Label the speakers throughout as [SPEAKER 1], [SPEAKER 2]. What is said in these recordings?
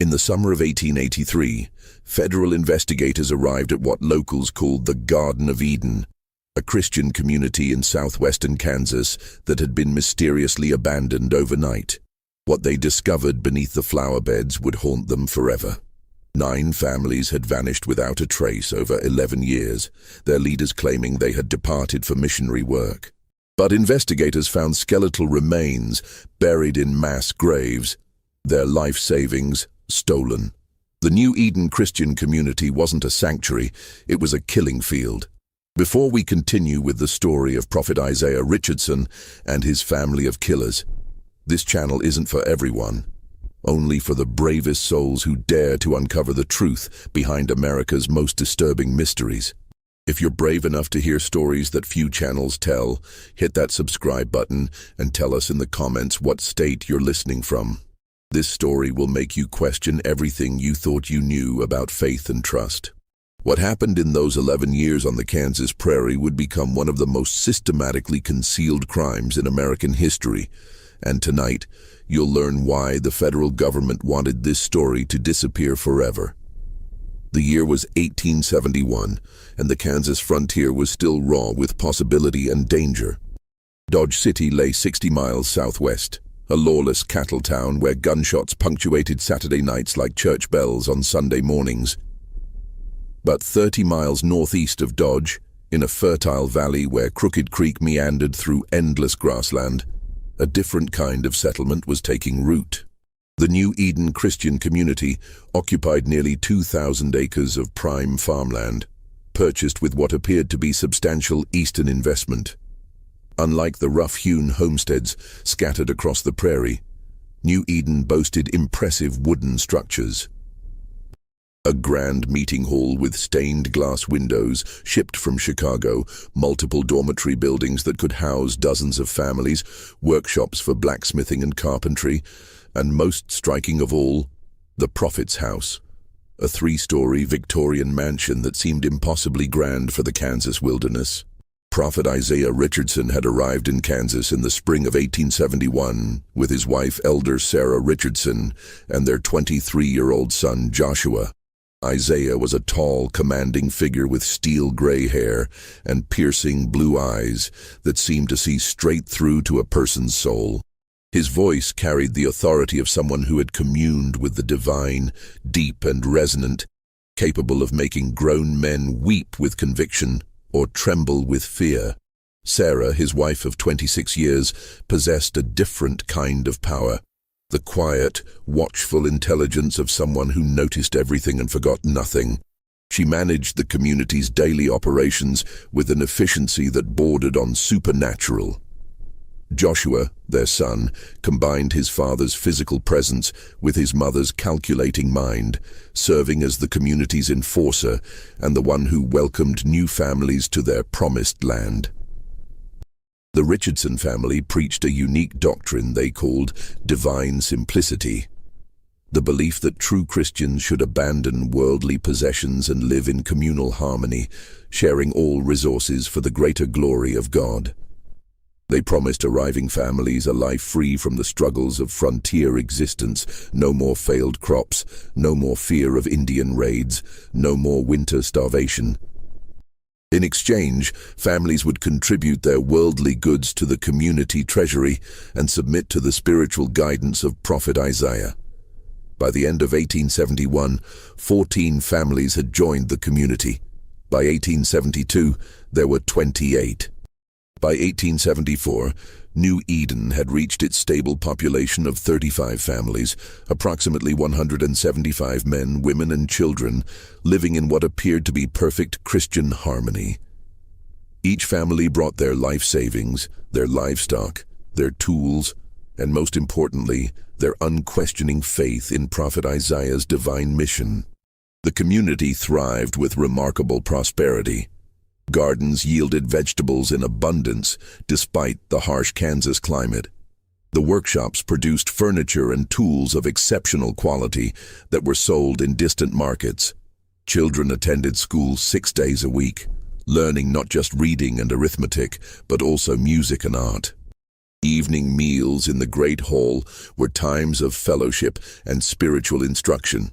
[SPEAKER 1] In the summer of 1883, federal investigators arrived at what locals called the Garden of Eden, a Christian community in southwestern Kansas that had been mysteriously abandoned overnight. What they discovered beneath the flower beds would haunt them forever. 9 families had vanished without a trace over 11 years, their leaders claiming they had departed for missionary work. But investigators found skeletal remains buried in mass graves, their life savings stolen. The New Eden Christian community wasn't a sanctuary, it was a killing field. Before we continue with the story of Prophet Isaiah Richardson and his family of killers, this channel isn't for everyone. Only for the bravest souls who dare to uncover the truth behind America's most disturbing mysteries. If you're brave enough to hear stories that few channels tell, hit that subscribe button and tell us in the comments what state you're listening from. This story will make you question everything you thought you knew about faith and trust. What happened in those 11 years on the Kansas prairie would become one of the most systematically concealed crimes in American history. And tonight, you'll learn why the federal government wanted this story to disappear forever. The year was 1871, and the Kansas frontier was still raw with possibility and danger. Dodge City lay 60 miles southwest, a lawless cattle town where gunshots punctuated Saturday nights like church bells on Sunday mornings. But 30 miles northeast of Dodge, in a fertile valley where Crooked Creek meandered through endless grassland, a different kind of settlement was taking root. The New Eden Christian community occupied nearly 2,000 acres of prime farmland, purchased with what appeared to be substantial Eastern investment. Unlike the rough-hewn homesteads scattered across the prairie, New Eden boasted impressive wooden structures. A grand meeting hall with stained glass windows shipped from Chicago, multiple dormitory buildings that could house dozens of families, workshops for blacksmithing and carpentry, and most striking of all, the Prophet's House, a 3-story Victorian mansion that seemed impossibly grand for the Kansas wilderness. Prophet Isaiah Richardson had arrived in Kansas in the spring of 1871 with his wife Elder Sarah Richardson and their 23-year-old son Joshua. Isaiah was a tall, commanding figure with steel-gray hair and piercing blue eyes that seemed to see straight through to a person's soul. His voice carried the authority of someone who had communed with the divine, deep and resonant, capable of making grown men weep with conviction or tremble with fear. Sarah, his wife of 26 years, possessed a different kind of power, the quiet, watchful intelligence of someone who noticed everything and forgot nothing. She managed the community's daily operations with an efficiency that bordered on supernatural. Joshua, their son, combined his father's physical presence with his mother's calculating mind, serving as the community's enforcer and the one who welcomed new families to their promised land. The Richardson family preached a unique doctrine they called divine simplicity, the belief that true Christians should abandon worldly possessions and live in communal harmony, sharing all resources for the greater glory of God. They promised arriving families a life free from the struggles of frontier existence, no more failed crops, no more fear of Indian raids, no more winter starvation. In exchange, families would contribute their worldly goods to the community treasury and submit to the spiritual guidance of Prophet Isaiah. By the end of 1871, 14 families had joined the community. By 1872, there were 28. By 1874, New Eden had reached its stable population of 35 families, approximately 175 men, women, and children, living in what appeared to be perfect Christian harmony. Each family brought their life savings, their livestock, their tools, and most importantly, their unquestioning faith in Prophet Isaiah's divine mission. The community thrived with remarkable prosperity. Gardens yielded vegetables in abundance despite the harsh Kansas climate. The workshops produced furniture and tools of exceptional quality that were sold in distant markets. Children attended school 6 days a week, learning not just reading and arithmetic, but also music and art. Evening meals in the Great Hall were times of fellowship and spiritual instruction,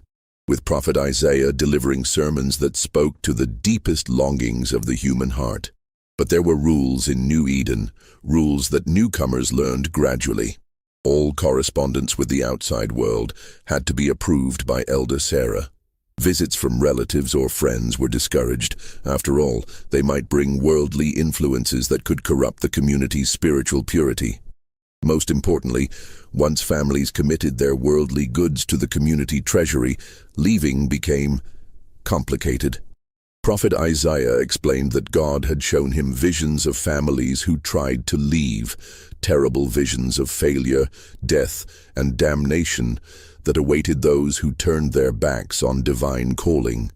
[SPEAKER 1] with Prophet Isaiah delivering sermons that spoke to the deepest longings of the human heart. But there were rules in New Eden, rules that newcomers learned gradually. All correspondence with the outside world had to be approved by Elder Sarah. Visits from relatives or friends were discouraged. After all, they might bring worldly influences that could corrupt the community's spiritual purity. Most importantly, once families committed their worldly goods to the community treasury, leaving became complicated. Prophet Isaiah explained that God had shown him visions of families who tried to leave, terrible visions of failure, death, and damnation that awaited those who turned their backs on divine calling.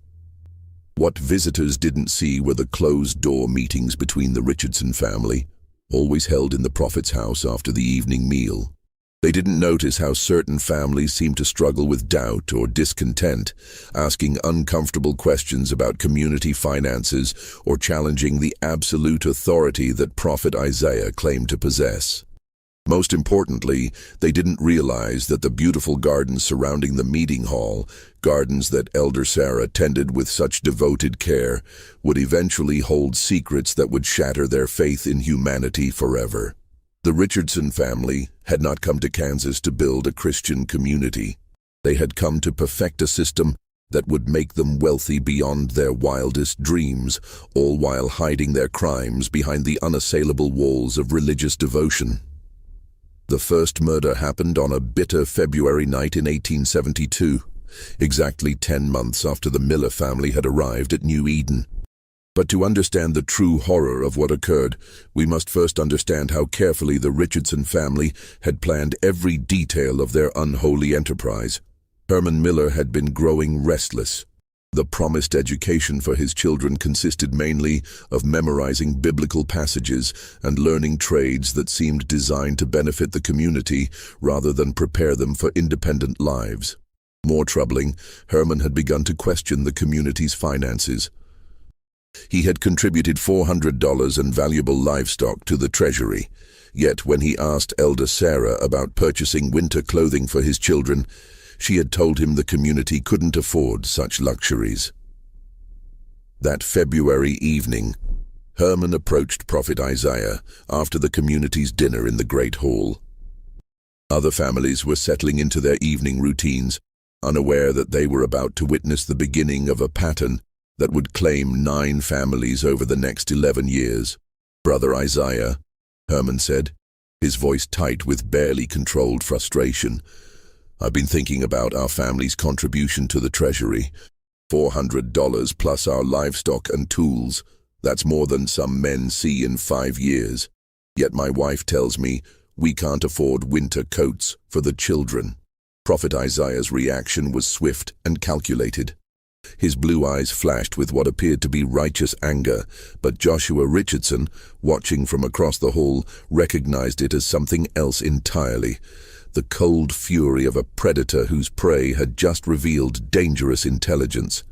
[SPEAKER 1] What visitors didn't see were the closed-door meetings between the Richardson family, always held in the prophet's house after the evening meal. They didn't notice how certain families seemed to struggle with doubt or discontent, asking uncomfortable questions about community finances or challenging the absolute authority that Prophet Isaiah claimed to possess. Most importantly, they didn't realize that the beautiful gardens surrounding the meeting hall, gardens that Elder Sarah tended with such devoted care, would eventually hold secrets that would shatter their faith in humanity forever. The Richardson family had not come to Kansas to build a Christian community. They had come to perfect a system that would make them wealthy beyond their wildest dreams, all while hiding their crimes behind the unassailable walls of religious devotion. The first murder happened on a bitter February night in 1872, exactly 10 months after the Miller family had arrived at New Eden. But to understand the true horror of what occurred, we must first understand how carefully the Richardson family had planned every detail of their unholy enterprise. Herman Miller had been growing restless. The promised education for his children consisted mainly of memorizing biblical passages and learning trades that seemed designed to benefit the community rather than prepare them for independent lives. More troubling, Herman had begun to question the community's finances. He had contributed $400 in valuable livestock to the treasury, yet when he asked Elder Sarah about purchasing winter clothing for his children, she had told him the community couldn't afford such luxuries. That February evening, Herman approached Prophet Isaiah after the community's dinner in the Great Hall. Other families were settling into their evening routines, unaware that they were about to witness the beginning of a pattern that would claim 9 families over the next 11 years. "Brother Isaiah," Herman said, his voice tight with barely controlled frustration, "I've been thinking about our family's contribution to the treasury. $400 plus our livestock and tools. That's more than some men see in 5 years. Yet my wife tells me we can't afford winter coats for the children." Prophet Isaiah's reaction was swift and calculated. His blue eyes flashed with what appeared to be righteous anger, but Joshua Richardson, watching from across the hall, recognized it as something else entirely. The cold fury of a predator whose prey had just revealed dangerous intelligence.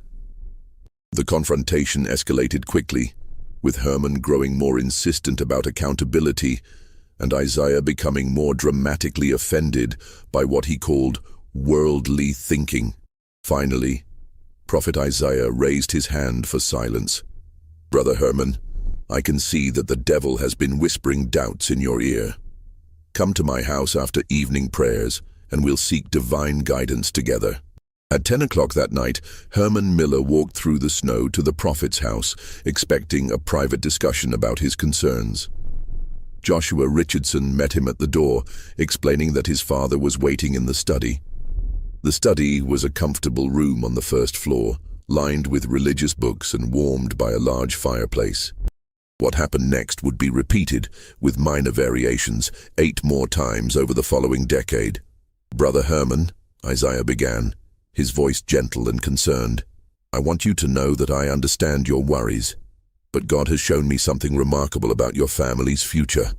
[SPEAKER 1] The confrontation escalated quickly, with Herman growing more insistent about accountability and Isaiah becoming more dramatically offended by what he called worldly thinking. Finally, Prophet Isaiah raised his hand for silence. "Brother Herman, I can see that the devil has been whispering doubts in your ear. Come to my house after evening prayers, and we'll seek divine guidance together." At 10 o'clock that night, Herman Miller walked through the snow to the prophet's house, expecting a private discussion about his concerns. Joshua Richardson met him at the door, explaining that his father was waiting in the study. The study was a comfortable room on the first floor, lined with religious books and warmed by a large fireplace. What happened next would be repeated, with minor variations, 8 more times over the following decade. "Brother Herman," Isaiah began, his voice gentle and concerned, "I want you to know that I understand your worries, but God has shown me something remarkable about your family's future,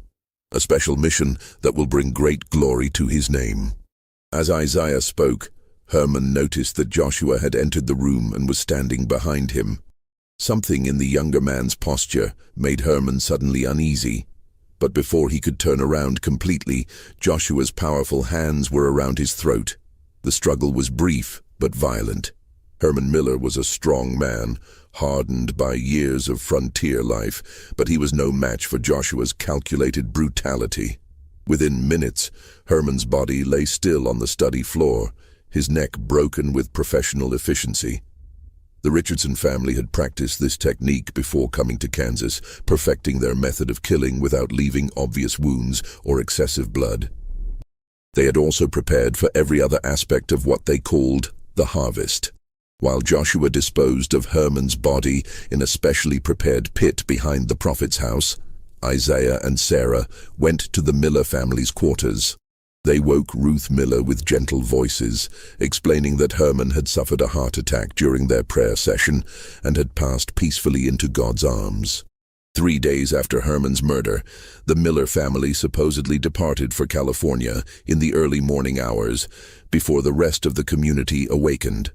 [SPEAKER 1] a special mission that will bring great glory to his name." As Isaiah spoke, Herman noticed that Joshua had entered the room and was standing behind him. Something in the younger man's posture made Herman suddenly uneasy. But before he could turn around completely, Joshua's powerful hands were around his throat. The struggle was brief, but violent. Herman Miller was a strong man, hardened by years of frontier life, but he was no match for Joshua's calculated brutality. Within minutes, Herman's body lay still on the study floor, his neck broken with professional efficiency. The Richardson family had practiced this technique before coming to Kansas, perfecting their method of killing without leaving obvious wounds or excessive blood. They had also prepared for every other aspect of what they called the harvest. While Joshua disposed of Herman's body in a specially prepared pit behind the prophet's house, Isaiah and Sarah went to the Miller family's quarters. They woke Ruth Miller with gentle voices, explaining that Herman had suffered a heart attack during their prayer session and had passed peacefully into God's arms. 3 days after Herman's murder, the Miller family supposedly departed for California in the early morning hours, before the rest of the community awakened.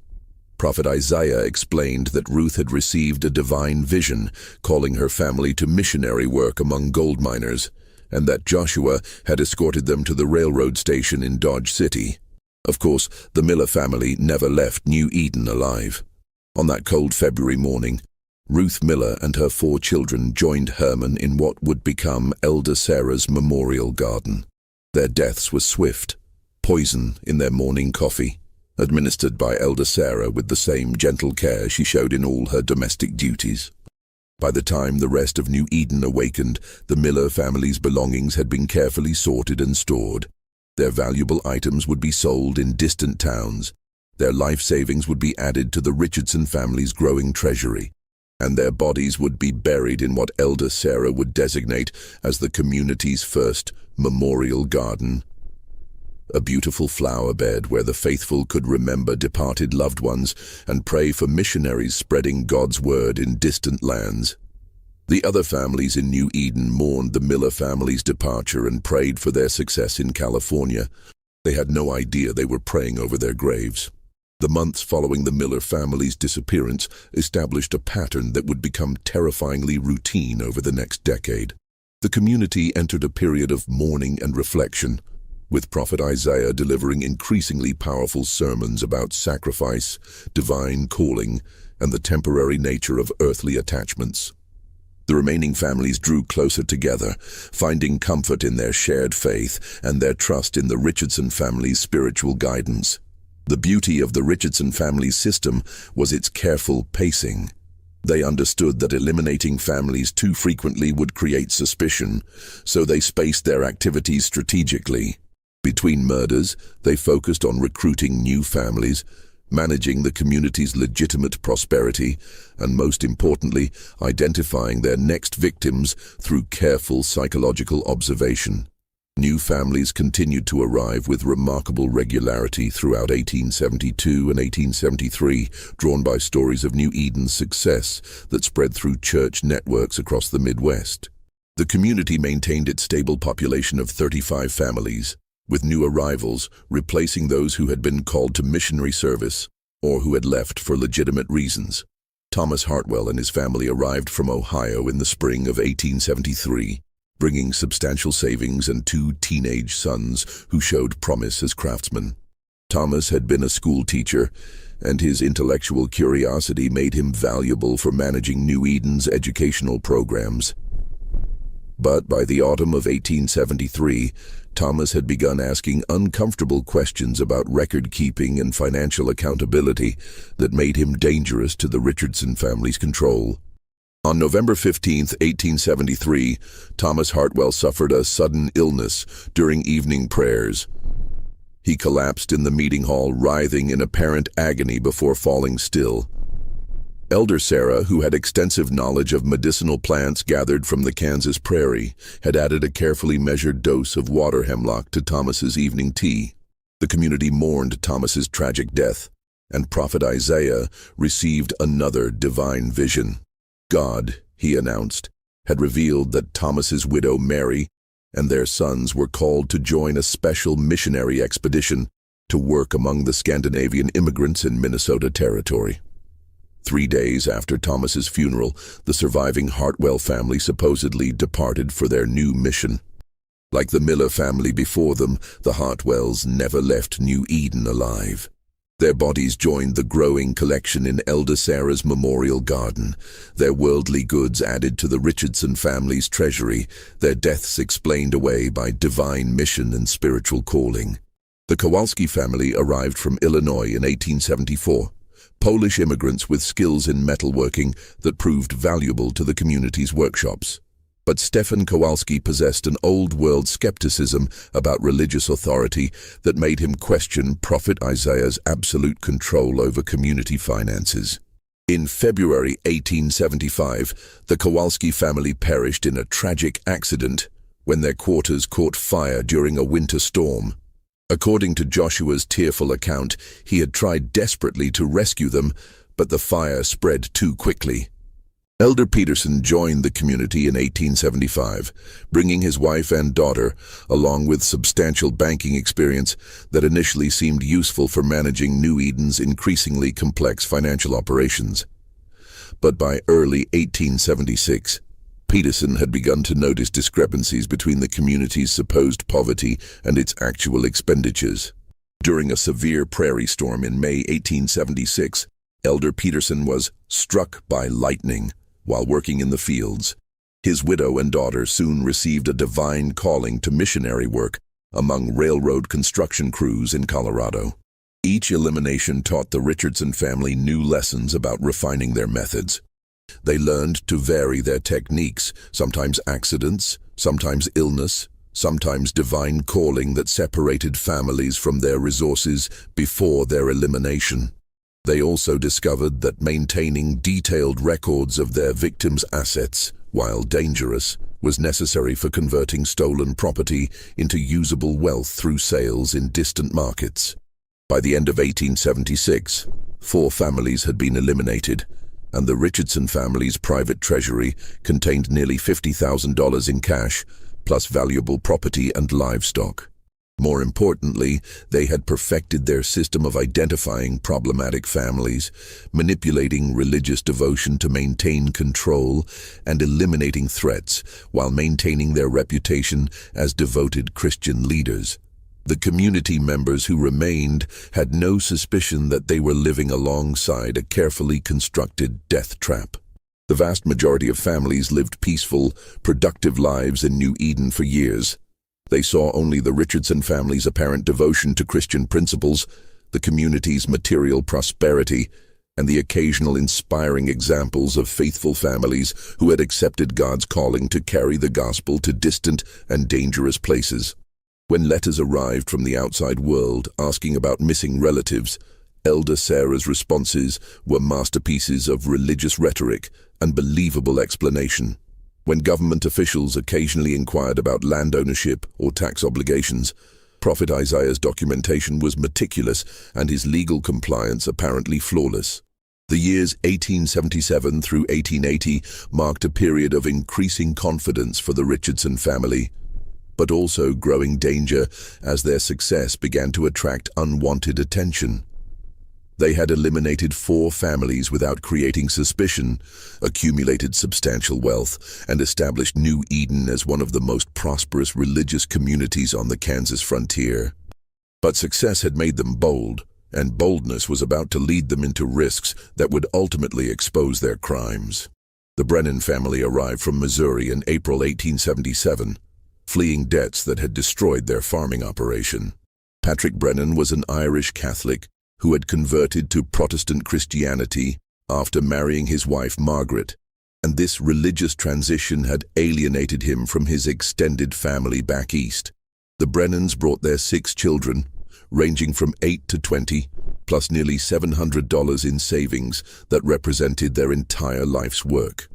[SPEAKER 1] Prophet Isaiah explained that Ruth had received a divine vision, calling her family to missionary work among gold miners, and that Joshua had escorted them to the railroad station in Dodge City. Of course, the Miller family never left New Eden alive. On that cold February morning, Ruth Miller and her 4 children joined Herman in what would become Elder Sarah's memorial garden. Their deaths were swift, poison in their morning coffee, administered by Elder Sarah with the same gentle care she showed in all her domestic duties. By the time the rest of New Eden awakened, the Miller family's belongings had been carefully sorted and stored. Their valuable items would be sold in distant towns. Their life savings would be added to the Richardson family's growing treasury, and their bodies would be buried in what Elder Sarah would designate as the community's first memorial garden. A beautiful flower bed where the faithful could remember departed loved ones and pray for missionaries spreading God's word in distant lands. The other families in New Eden mourned the Miller family's departure and prayed for their success in California. They had no idea they were praying over their graves. The months following the Miller family's disappearance established a pattern that would become terrifyingly routine over the next decade. The community entered a period of mourning and reflection, with Prophet Isaiah delivering increasingly powerful sermons about sacrifice, divine calling, and the temporary nature of earthly attachments. The remaining families drew closer together, finding comfort in their shared faith and their trust in the Richardson family's spiritual guidance. The beauty of the Richardson family's system was its careful pacing. They understood that eliminating families too frequently would create suspicion, so they spaced their activities strategically. Between murders, they focused on recruiting new families, managing the community's legitimate prosperity, and most importantly, identifying their next victims through careful psychological observation. New families continued to arrive with remarkable regularity throughout 1872 and 1873, drawn by stories of New Eden's success that spread through church networks across the Midwest. The community maintained its stable population of 35 families, with new arrivals replacing those who had been called to missionary service or who had left for legitimate reasons. Thomas Hartwell and his family arrived from Ohio in the spring of 1873, bringing substantial savings and 2 teenage sons who showed promise as craftsmen. Thomas had been a school teacher, and his intellectual curiosity made him valuable for managing New Eden's educational programs. But by the autumn of 1873, Thomas had begun asking uncomfortable questions about record-keeping and financial accountability that made him dangerous to the Richardson family's control. On November 15, 1873, Thomas Hartwell suffered a sudden illness during evening prayers. He collapsed in the meeting hall, writhing in apparent agony before falling still. Elder Sarah, who had extensive knowledge of medicinal plants gathered from the Kansas prairie, had added a carefully measured dose of water hemlock to Thomas's evening tea. The community mourned Thomas's tragic death, and Prophet Isaiah received another divine vision. God, he announced, had revealed that Thomas's widow Mary and their sons were called to join a special missionary expedition to work among the Scandinavian immigrants in Minnesota Territory. 3 days after Thomas's funeral, the surviving Hartwell family supposedly departed for their new mission. Like the Miller family before them, the Hartwells never left New Eden alive. Their bodies joined the growing collection in Elder Sarah's memorial garden, their worldly goods added to the Richardson family's treasury, their deaths explained away by divine mission and spiritual calling. The Kowalski family arrived from Illinois in 1874, Polish immigrants with skills in metalworking that proved valuable to the community's workshops. But Stefan Kowalski possessed an old-world skepticism about religious authority that made him question Prophet Isaiah's absolute control over community finances. In February 1875, the Kowalski family perished in a tragic accident when their quarters caught fire during a winter storm. According to Joshua's tearful account, he had tried desperately to rescue them, but the fire spread too quickly. Elder Peterson joined the community in 1875, bringing his wife and daughter, along with substantial banking experience that initially seemed useful for managing New Eden's increasingly complex financial operations. But by early 1876, Peterson had begun to notice discrepancies between the community's supposed poverty and its actual expenditures. During a severe prairie storm in May 1876, Elder Peterson was struck by lightning while working in the fields. His widow and daughter soon received a divine calling to missionary work among railroad construction crews in Colorado. Each elimination taught the Richardson family new lessons about refining their methods. They learned to vary their techniques, sometimes accidents, sometimes illness, sometimes divine calling that separated families from their resources before their elimination. They also discovered that maintaining detailed records of their victims' assets, while dangerous, was necessary for converting stolen property into usable wealth through sales in distant markets. By the end of 1876, 4 families had been eliminated, and the Richardson family's private treasury contained nearly $50,000 in cash, plus valuable property and livestock. More importantly, they had perfected their system of identifying problematic families, manipulating religious devotion to maintain control, and eliminating threats while maintaining their reputation as devoted Christian leaders. The community members who remained had no suspicion that they were living alongside a carefully constructed death trap. The vast majority of families lived peaceful, productive lives in New Eden for years. They saw only the Richardson family's apparent devotion to Christian principles, the community's material prosperity, and the occasional inspiring examples of faithful families who had accepted God's calling to carry the gospel to distant and dangerous places. When letters arrived from the outside world asking about missing relatives, Elder Sarah's responses were masterpieces of religious rhetoric and believable explanation. When government officials occasionally inquired about land ownership or tax obligations, Prophet Isaiah's documentation was meticulous and his legal compliance apparently flawless. The years 1877 through 1880 marked a period of increasing confidence for the Richardson family, but also growing danger as their success began to attract unwanted attention. They had eliminated 4 families without creating suspicion, accumulated substantial wealth, and established New Eden as one of the most prosperous religious communities on the Kansas frontier. But success had made them bold, and boldness was about to lead them into risks that would ultimately expose their crimes. The Brennan family arrived from Missouri in April 1877, fleeing debts that had destroyed their farming operation. Patrick Brennan was an Irish Catholic who had converted to Protestant Christianity after marrying his wife Margaret, and this religious transition had alienated him from his extended family back east. The Brennans brought their 6 children, ranging from 8 to 20, plus nearly $700 in savings that represented their entire life's work.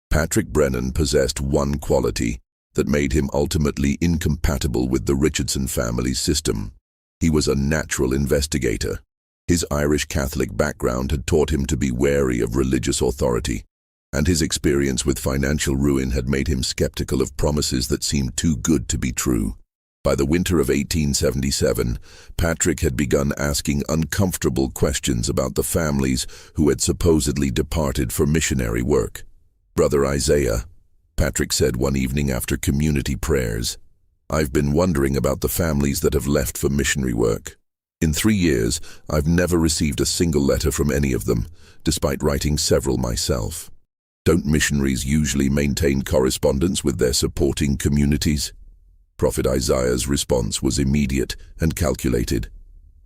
[SPEAKER 1] Patrick Brennan possessed one quality that made him ultimately incompatible with the Richardson family's system. He was a natural investigator. His Irish Catholic background had taught him to be wary of religious authority, and his experience with financial ruin had made him skeptical of promises that seemed too good to be true. By the winter of 1877, Patrick had begun asking uncomfortable questions about the families who had supposedly departed for missionary work. "Brother Isaiah," Patrick said one evening after community prayers, "I've been wondering about the families that have left for missionary work. In 3 years, I've never received a single letter from any of them, despite writing several myself. Don't missionaries usually maintain correspondence with their supporting communities?" Prophet Isaiah's response was immediate and calculated.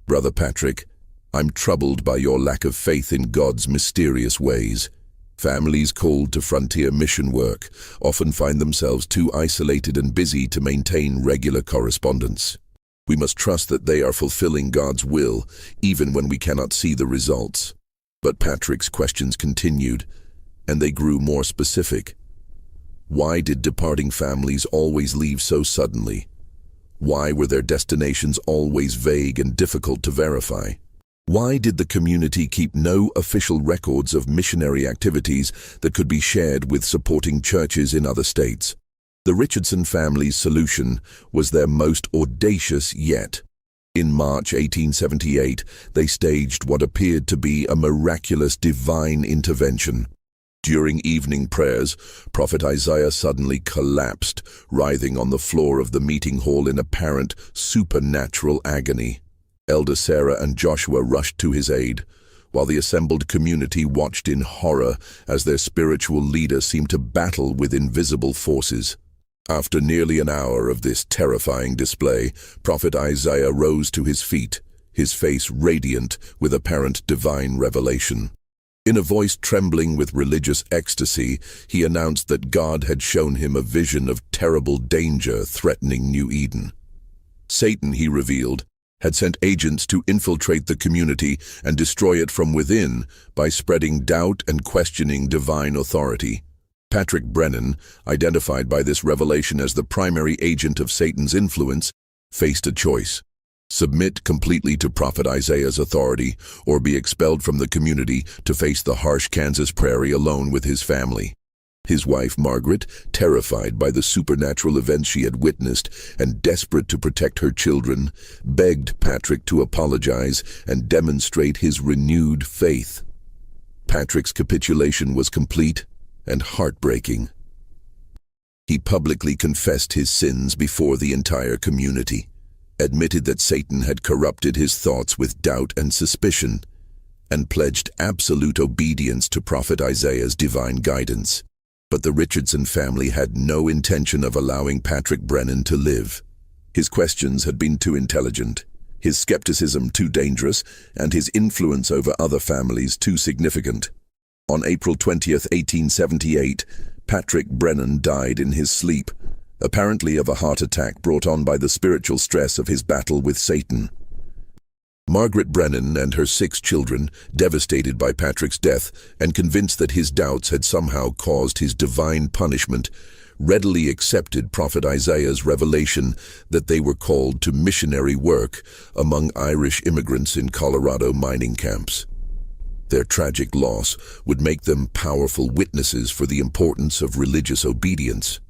[SPEAKER 1] "Brother Patrick, I'm troubled by your lack of faith in God's mysterious ways. Families called to frontier mission work often find themselves too isolated and busy to maintain regular correspondence. We must trust that they are fulfilling God's will, even when we cannot see the results." But Patrick's questions continued, and they grew more specific. Why did departing families always leave so suddenly? Why were their destinations always vague and difficult to verify? Why did the community keep no official records of missionary activities that could be shared with supporting churches in other states? The Richardson family's solution was their most audacious yet. In March 1878, they staged what appeared to be a miraculous divine intervention. During evening prayers, Prophet Isaiah suddenly collapsed, writhing on the floor of the meeting hall in apparent supernatural agony. Elder Sarah and Joshua rushed to his aid, while the assembled community watched in horror as their spiritual leader seemed to battle with invisible forces. After nearly an hour of this terrifying display, Prophet Isaiah rose to his feet, his face radiant with apparent divine revelation. In a voice trembling with religious ecstasy, he announced that God had shown him a vision of terrible danger threatening New Eden. Satan, he revealed, had sent agents to infiltrate the community and destroy it from within by spreading doubt and questioning divine authority. Patrick Brennan, identified by this revelation as the primary agent of Satan's influence, faced a choice: submit completely to Prophet Isaiah's authority, or be expelled from the community to face the harsh Kansas prairie alone with his family. His wife, Margaret, terrified by the supernatural events she had witnessed and desperate to protect her children, begged Patrick to apologize and demonstrate his renewed faith. Patrick's capitulation was complete and heartbreaking. He publicly confessed his sins before the entire community, admitted that Satan had corrupted his thoughts with doubt and suspicion, and pledged absolute obedience to Prophet Isaiah's divine guidance. But the Richardson family had no intention of allowing Patrick Brennan to live. His questions had been too intelligent, his skepticism too dangerous, and his influence over other families too significant. On April 20th, 1878, Patrick Brennan died in his sleep, apparently of a heart attack brought on by the spiritual stress of his battle with Satan. Margaret Brennan and her 6 children, devastated by Patrick's death and convinced that his doubts had somehow caused his divine punishment, readily accepted Prophet Isaiah's revelation that they were called to missionary work among Irish immigrants in Colorado mining camps. Their tragic loss would make them powerful witnesses for the importance of religious obedience.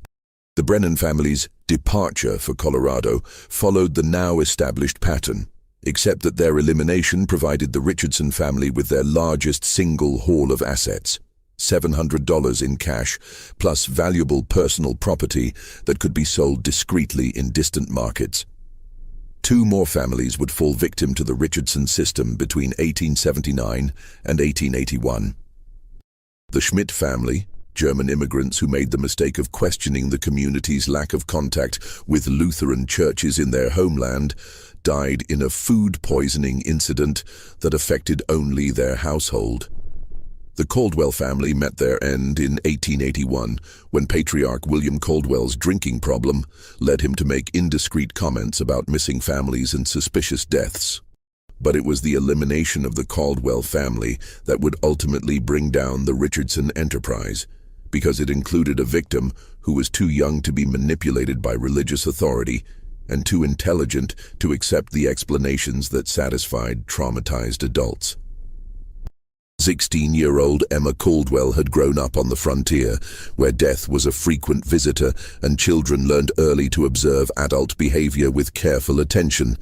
[SPEAKER 1] The Brennan family's departure for Colorado followed the now established pattern, except that their elimination provided the Richardson family with their largest single haul of assets, $700 in cash, plus valuable personal property that could be sold discreetly in distant markets. 2 more families would fall victim to the Richardson system between 1879 and 1881. The Schmidt family, German immigrants who made the mistake of questioning the community's lack of contact with Lutheran churches in their homeland, died in a food poisoning incident that affected only their household. The Caldwell family met their end in 1881 when Patriarch William Caldwell's drinking problem led him to make indiscreet comments about missing families and suspicious deaths. But it was the elimination of the Caldwell family that would ultimately bring down the Richardson enterprise, because it included a victim who was too young to be manipulated by religious authority and too intelligent to accept the explanations that satisfied traumatized adults. 16-year-old Emma Caldwell had grown up on the frontier, where death was a frequent visitor and children learned early to observe adult behavior with careful attention.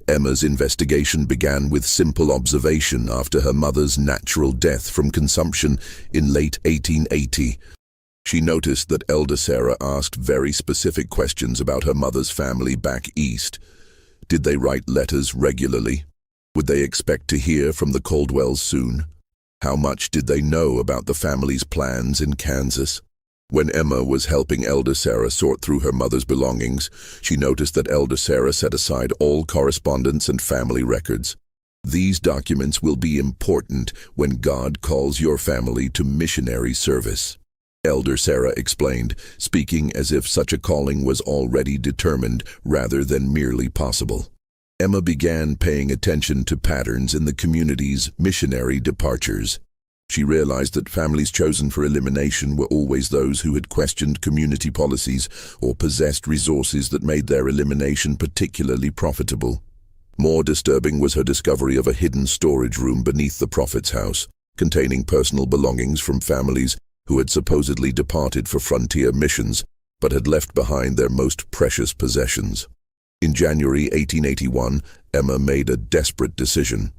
[SPEAKER 1] Emma's investigation began with simple observation after her mother's natural death from consumption in late 1880. She noticed that elder Sarah asked very specific questions about her mother's family back east. Did they write letters regularly? Would they expect to hear from the Caldwells soon? How much did they know about the family's plans in Kansas? When Emma was helping elder Sarah sort through her mother's belongings, she noticed that elder Sarah set aside all correspondence and family records. These documents will be important when God calls your family to missionary service, elder Sarah explained, speaking as if such a calling was already determined rather than merely possible. Emma began paying attention to patterns in the community's missionary departures. She realized that families chosen for elimination were always those who had questioned community policies or possessed resources that made their elimination particularly profitable. More disturbing was her discovery of a hidden storage room beneath the prophet's house, containing personal belongings from families who had supposedly departed for frontier missions, but had left behind their most precious possessions. In January 1881, Emma made a desperate decision.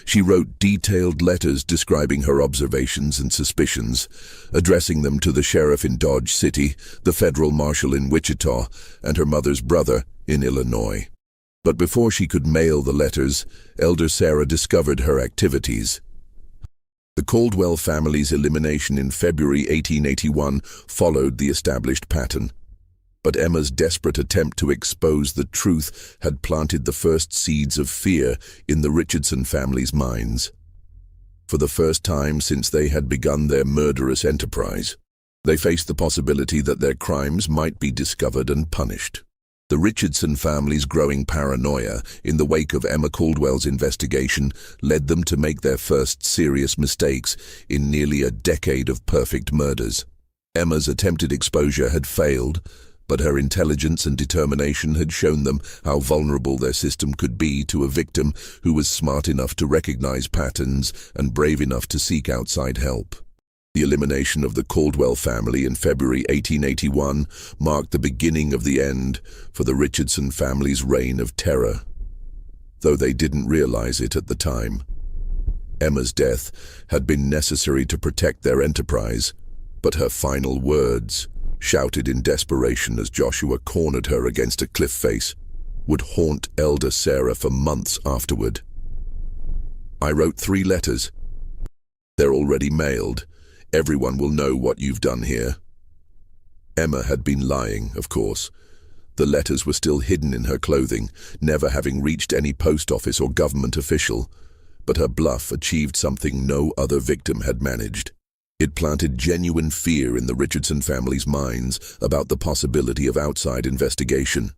[SPEAKER 1] She wrote detailed letters describing her observations and suspicions, addressing them to the sheriff in Dodge City, the federal marshal in Wichita, and her mother's brother in Illinois. But before she could mail the letters, elder Sarah discovered her activities. The Caldwell family's elimination in February 1881 followed the established pattern. But Emma's desperate attempt to expose the truth had planted the first seeds of fear in the Richardson family's minds. For the first time since they had begun their murderous enterprise, they faced the possibility that their crimes might be discovered and punished. The Richardson family's growing paranoia in the wake of Emma Caldwell's investigation led them to make their first serious mistakes in nearly a decade of perfect murders. Emma's attempted exposure had failed, but her intelligence and determination had shown them how vulnerable their system could be to a victim who was smart enough to recognize patterns and brave enough to seek outside help. The elimination of the Caldwell family in February 1881 marked the beginning of the end for the Richardson family's reign of terror, though they didn't realize it at the time. Emma's death had been necessary to protect their enterprise, but her final words, shouted in desperation as Joshua cornered her against a cliff face, would haunt elder Sarah for months afterward. I wrote 3 letters. They're already mailed. Everyone will know what you've done here. Emma had been lying, of course. The letters were still hidden in her clothing, never having reached any post office or government official. But her bluff achieved something no other victim had managed. It planted genuine fear in the Richardson family's minds about the possibility of outside investigation.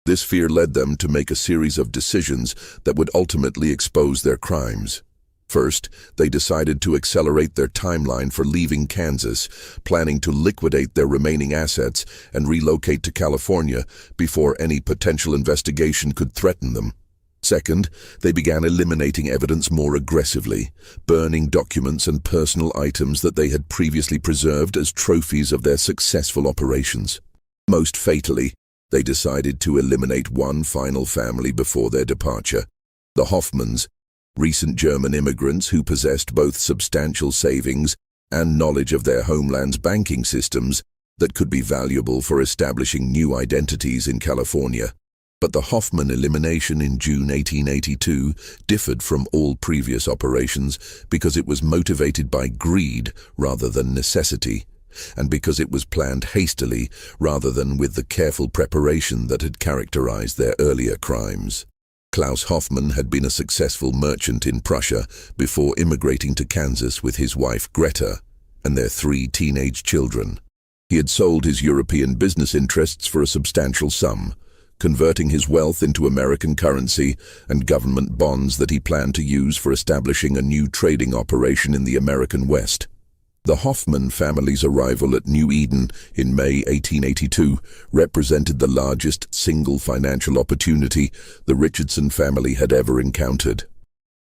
[SPEAKER 1] This fear led them to make a series of decisions that would ultimately expose their crimes. First, they decided to accelerate their timeline for leaving Kansas, planning to liquidate their remaining assets and relocate to California before any potential investigation could threaten them. Second, they began eliminating evidence more aggressively, burning documents and personal items that they had previously preserved as trophies of their successful operations. Most fatally, they decided to eliminate one final family before their departure: the Hoffmans, recent German immigrants who possessed both substantial savings and knowledge of their homeland's banking systems that could be valuable for establishing new identities in California. But the Hoffman elimination in June 1882 differed from all previous operations because it was motivated by greed rather than necessity, and because it was planned hastily rather than with the careful preparation that had characterized their earlier crimes. Klaus Hoffman had been a successful merchant in Prussia before immigrating to Kansas with his wife Greta and their 3 teenage children. He had sold his European business interests for a substantial sum, converting his wealth into American currency and government bonds that he planned to use for establishing a new trading operation in the American West. The Hoffman family's arrival at New Eden in May 1882 represented the largest single financial opportunity the Richardson family had ever encountered.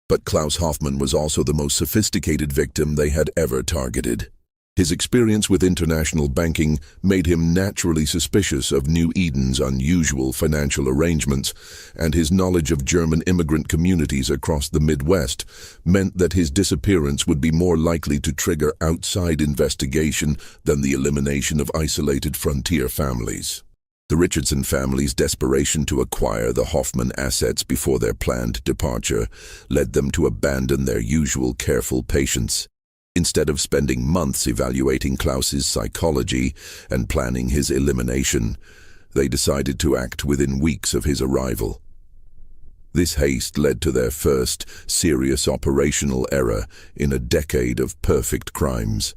[SPEAKER 1] But Klaus Hoffmann was also the most sophisticated victim they had ever targeted. His experience with international banking made him naturally suspicious of New Eden's unusual financial arrangements, and his knowledge of German immigrant communities across the Midwest meant that his disappearance would be more likely to trigger outside investigation than the elimination of isolated frontier families. The Richardson family's desperation to acquire the Hoffmann assets before their planned departure led them to abandon their usual careful patience. Instead of spending months evaluating Klaus's psychology and planning his elimination, they decided to act within weeks of his arrival. This haste led to their first serious operational error in a decade of perfect crimes.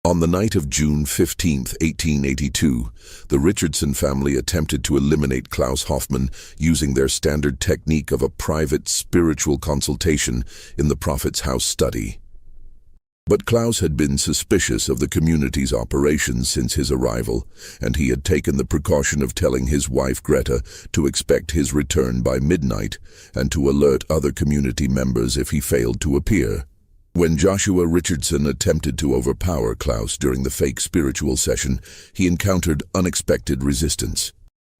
[SPEAKER 1] On the night of June 15, 1882, the Richardson family attempted to eliminate Klaus Hoffmann using their standard technique of a private spiritual consultation in the Prophet's house study. But Klaus had been suspicious of the community's operations since his arrival, and he had taken the precaution of telling his wife Greta to expect his return by midnight and to alert other community members if he failed to appear. When Joshua Richardson attempted to overpower Klaus during the fake spiritual session, he encountered unexpected resistance.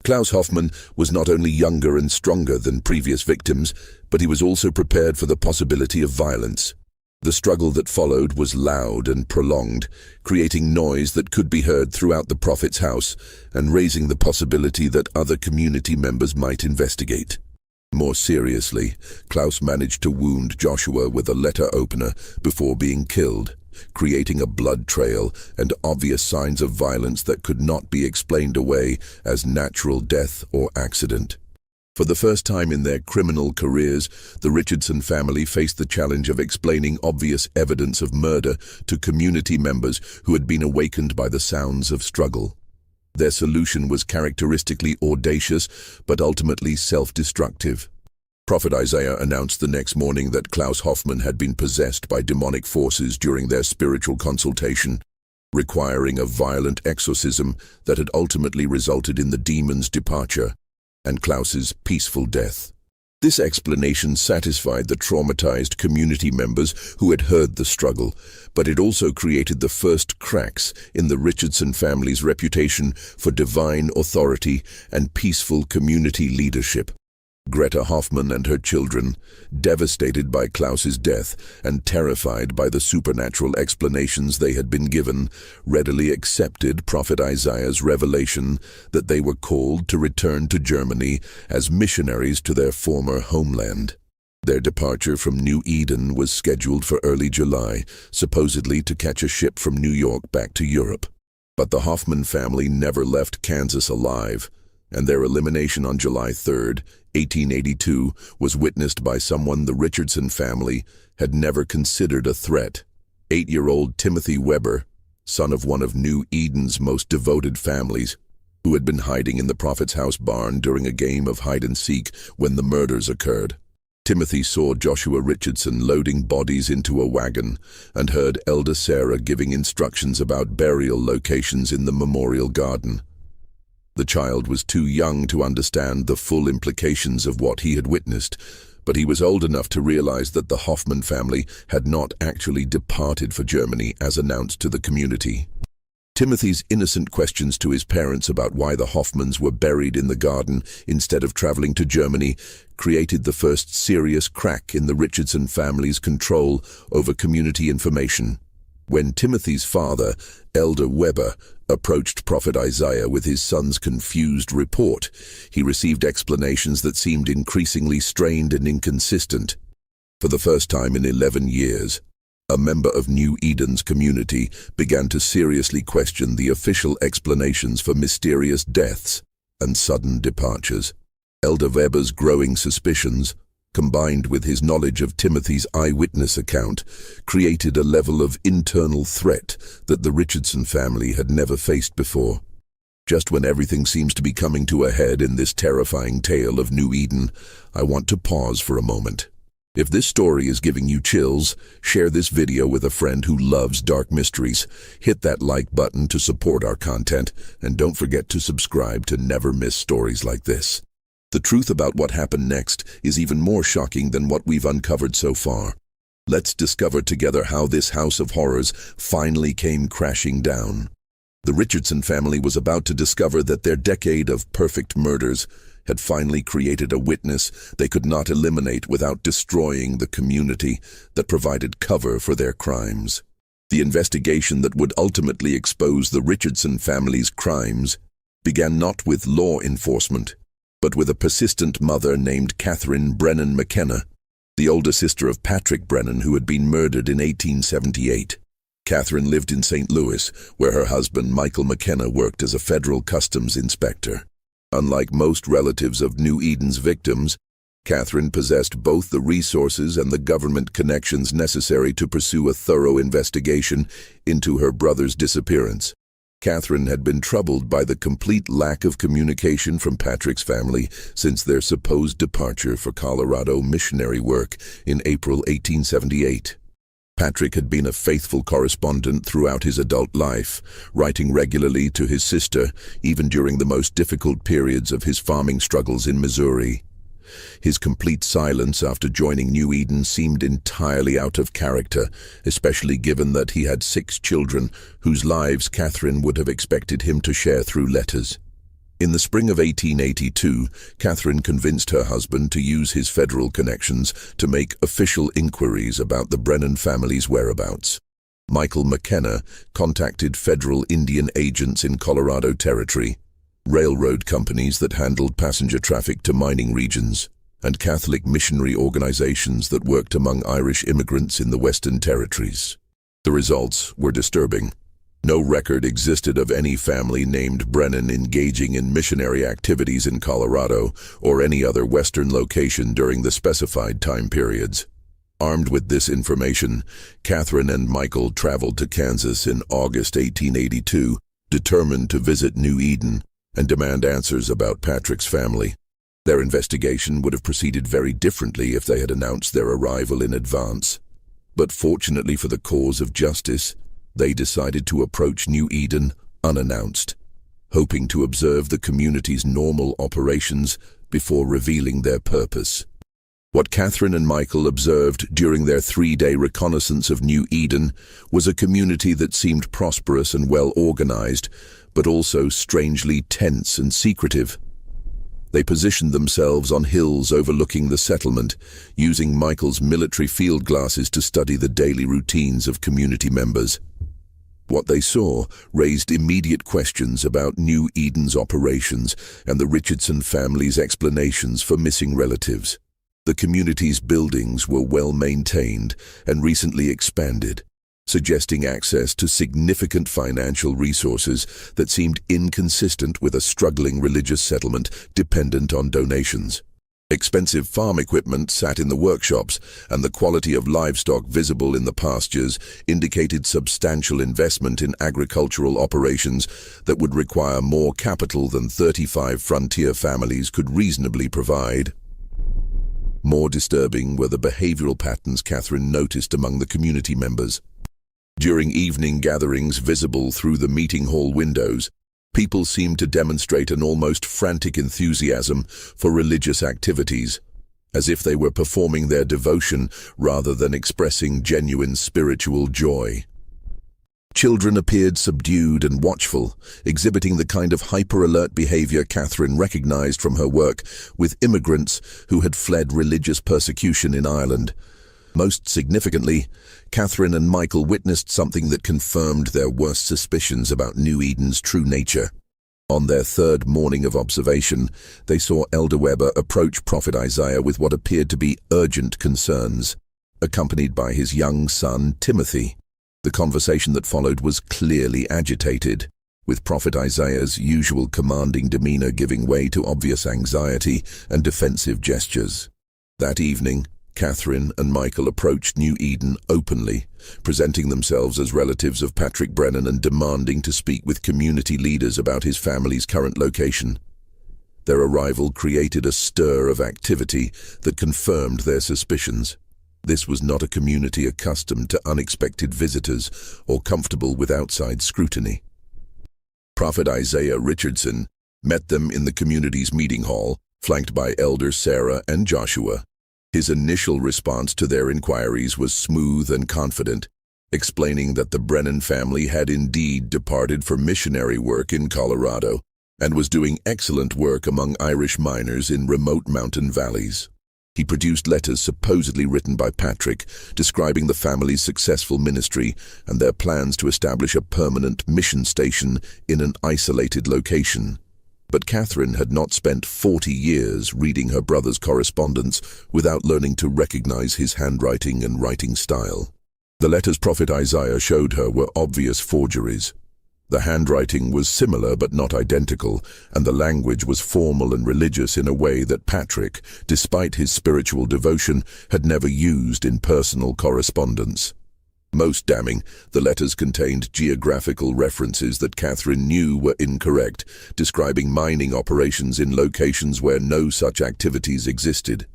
[SPEAKER 1] Klaus Hoffmann was not only younger and stronger than previous victims, but he was also prepared for the possibility of violence. The struggle that followed was loud and prolonged, creating noise that could be heard throughout the Prophet's house and raising the possibility that other community members might investigate. More seriously, Klaus managed to wound Joshua with a letter opener before being killed, creating a blood trail and obvious signs of violence that could not be explained away as natural death or accident. For the first time in their criminal careers, the Richardson family faced the challenge of explaining obvious evidence of murder to community members who had been awakened by the sounds of struggle. Their solution was characteristically audacious, but ultimately self-destructive. Prophet Isaiah announced the next morning that Klaus Hoffmann had been possessed by demonic forces during their spiritual consultation, requiring a violent exorcism that had ultimately resulted in the demon's departure and Klaus's peaceful death. This explanation satisfied the traumatized community members who had heard the struggle, but it also created the first cracks in the Richardson family's reputation for divine authority and peaceful community leadership. Greta Hoffmann and her children, devastated by Klaus's death and terrified by the supernatural explanations they had been given, readily accepted Prophet Isaiah's revelation that they were called to return to Germany as missionaries to their former homeland. Their departure from New Eden was scheduled for early July, supposedly to catch a ship from New York back to Europe. But the Hoffmann family never left Kansas alive, and their elimination on July 3, 1882, was witnessed by someone the Richardson family had never considered a threat. 8-year-old Timothy Weber, son of one of New Eden's most devoted families, who had been hiding in the Prophet's house barn during a game of hide-and-seek when the murders occurred. Timothy saw Joshua Richardson loading bodies into a wagon and heard Elder Sarah giving instructions about burial locations in the memorial garden. The child was too young to understand the full implications of what he had witnessed, but he was old enough to realize that the Hoffmann family had not actually departed for Germany as announced to the community. Timothy's innocent questions to his parents about why the Hoffmanns were buried in the garden instead of traveling to Germany created the first serious crack in the Richardson family's control over community information. When Timothy's father, Elder Weber, approached Prophet Isaiah with his son's confused report, he received explanations that seemed increasingly strained and inconsistent. For the first time in 11 years, a member of New Eden's community began to seriously question the official explanations for mysterious deaths and sudden departures. Elder Weber's growing suspicions, combined with his knowledge of Timothy's eyewitness account, created a level of internal threat that the Richardson family had never faced before. Just when everything seems to be coming to a head in this terrifying tale of New Eden, I want to pause for a moment. If this story is giving you chills, share this video with a friend who loves dark mysteries. Hit that like button to support our content, and don't forget to subscribe to never miss stories like this. The truth about what happened next is even more shocking than what we've uncovered so far. Let's discover together how this house of horrors finally came crashing down. The Richardson family was about to discover that their decade of perfect murders had finally created a witness they could not eliminate without destroying the community that provided cover for their crimes. The investigation that would ultimately expose the Richardson family's crimes began not with law enforcement, but with a persistent mother named Catherine Brennan McKenna, the older sister of Patrick Brennan, who had been murdered in 1878. Catherine lived in St. Louis, where her husband Michael McKenna worked as a federal customs inspector. Unlike most relatives of New Eden's victims, Catherine possessed both the resources and the government connections necessary to pursue a thorough investigation into her brother's disappearance. Catherine had been troubled by the complete lack of communication from Patrick's family since their supposed departure for Colorado missionary work in April 1878. Patrick had been a faithful correspondent throughout his adult life, writing regularly to his sister, even during the most difficult periods of his farming struggles in Missouri. His complete silence after joining New Eden seemed entirely out of character, especially given that he had 6 children whose lives Catherine would have expected him to share through letters. In the spring of 1882, Catherine convinced her husband to use his federal connections to make official inquiries about the Brennan family's whereabouts. Michael McKenna contacted federal Indian agents in Colorado Territory, railroad companies that handled passenger traffic to mining regions, and Catholic missionary organizations that worked among Irish immigrants in the Western Territories. The results were disturbing. No record existed of any family named Brennan engaging in missionary activities in Colorado or any other Western location during the specified time periods. Armed with this information, Catherine and Michael traveled to Kansas in August 1882, determined to visit New Eden and demand answers about Patrick's family. Their investigation would have proceeded very differently if they had announced their arrival in advance. But fortunately for the cause of justice, they decided to approach New Eden unannounced, hoping to observe the community's normal operations before revealing their purpose. What Catherine and Michael observed during their 3-day reconnaissance of New Eden was a community that seemed prosperous and well-organized, but also strangely tense and secretive. They positioned themselves on hills overlooking the settlement, using Michael's military field glasses to study the daily routines of community members. What they saw raised immediate questions about New Eden's operations and the Richardson family's explanations for missing relatives. The community's buildings were well maintained and recently expanded, suggesting access to significant financial resources that seemed inconsistent with a struggling religious settlement dependent on donations. Expensive farm equipment sat in the workshops, and the quality of livestock visible in the pastures indicated substantial investment in agricultural operations that would require more capital than 35 frontier families could reasonably provide. More disturbing were the behavioral patterns Catherine noticed among the community members. During evening gatherings visible through the meeting hall windows, people seemed to demonstrate an almost frantic enthusiasm for religious activities, as if they were performing their devotion rather than expressing genuine spiritual joy. Children appeared subdued and watchful, exhibiting the kind of hyper-alert behavior Catherine recognized from her work with immigrants who had fled religious persecution in Ireland. Most significantly, Catherine and Michael witnessed something that confirmed their worst suspicions about New Eden's true nature. On their 3rd morning of observation, they saw Elder Weber approach Prophet Isaiah with what appeared to be urgent concerns, accompanied by his young son, Timothy. The conversation that followed was clearly agitated, with Prophet Isaiah's usual commanding demeanor giving way to obvious anxiety and defensive gestures. That evening, Catherine and Michael approached New Eden openly, presenting themselves as relatives of Patrick Brennan and demanding to speak with community leaders about his family's current location. Their arrival created a stir of activity that confirmed their suspicions. This was not a community accustomed to unexpected visitors or comfortable with outside scrutiny. Prophet Isaiah Richardson met them in the community's meeting hall, flanked by Elder Sarah and Joshua. His initial response to their inquiries was smooth and confident, explaining that the Brennan family had indeed departed for missionary work in Colorado and was doing excellent work among Irish miners in remote mountain valleys. He produced letters supposedly written by Patrick, describing the family's successful ministry and their plans to establish a permanent mission station in an isolated location. But Catherine had not spent 40 years reading her brother's correspondence without learning to recognize his handwriting and writing style. The letters Prophet Isaiah showed her were obvious forgeries. The handwriting was similar but not identical, and the language was formal and religious in a way that Patrick, despite his spiritual devotion, had never used in personal correspondence. Most damning, the letters contained geographical references that Catherine knew were incorrect, describing mining operations in locations where no such activities existed.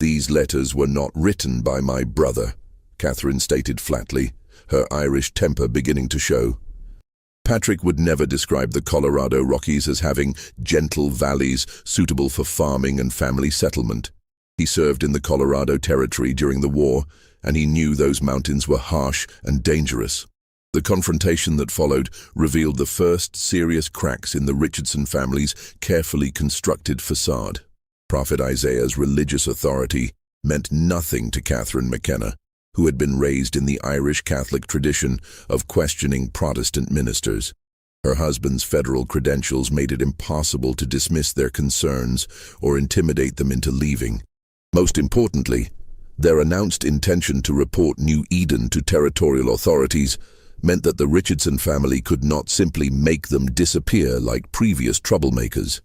[SPEAKER 1] "These letters were not written by my brother," Catherine stated flatly, her Irish temper beginning to show. Patrick would never describe the Colorado Rockies as having gentle valleys suitable for farming and family settlement. He served in the Colorado Territory during the war, and he knew those mountains were harsh and dangerous. The confrontation that followed revealed the first serious cracks in the Richardson family's carefully constructed facade. Prophet Isaiah's religious authority meant nothing to Catherine McKenna, who had been raised in the Irish Catholic tradition of questioning Protestant ministers. Her husband's federal credentials made it impossible to dismiss their concerns or intimidate them into leaving. Most importantly, their announced intention to report New Eden to territorial authorities meant that the Richardson family could not simply make them disappear like previous troublemakers.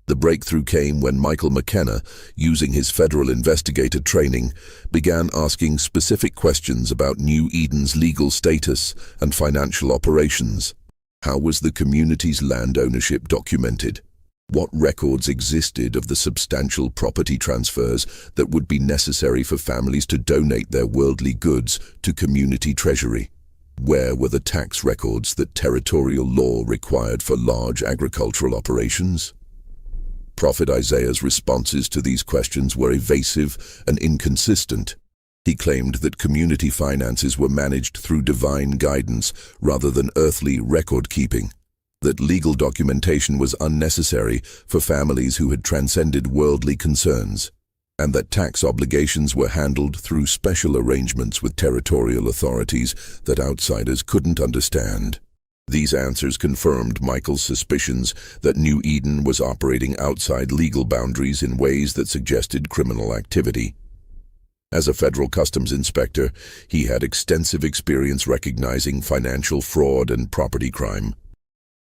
[SPEAKER 1] The breakthrough came when Michael McKenna, using his federal investigator training, began asking specific questions about New Eden's legal status and financial operations. How was the community's land ownership documented? What records existed of the substantial property transfers that would be necessary for families to donate their worldly goods to community treasury? Where were the tax records that territorial law required for large agricultural operations? Prophet Isaiah's responses to these questions were evasive and inconsistent. He claimed that community finances were managed through divine guidance rather than earthly record-keeping, that legal documentation was unnecessary for families who had transcended worldly concerns, and that tax obligations were handled through special arrangements with territorial authorities that outsiders couldn't understand. These answers confirmed Michael's suspicions that New Eden was operating outside legal boundaries in ways that suggested criminal activity. As a federal customs inspector, he had extensive experience recognizing financial fraud and property crime.